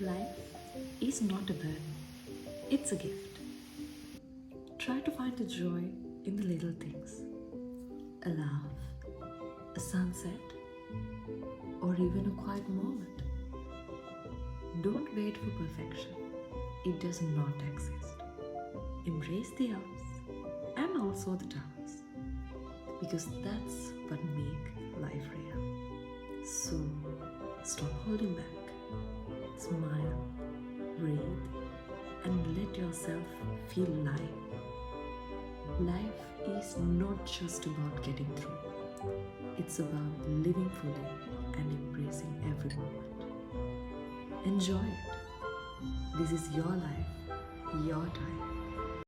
Life is not a burden, it's a gift. Try to find the joy in the little things, a laugh, a sunset, or even a quiet moment. Don't wait for perfection, it does not exist. Embrace the ups and also the downs because that's what make life real. So stop holding back, smile, breathe, and let yourself feel live. Life is not just about getting through, it's about living fully and embracing every moment. Enjoy it. This is your life, your time,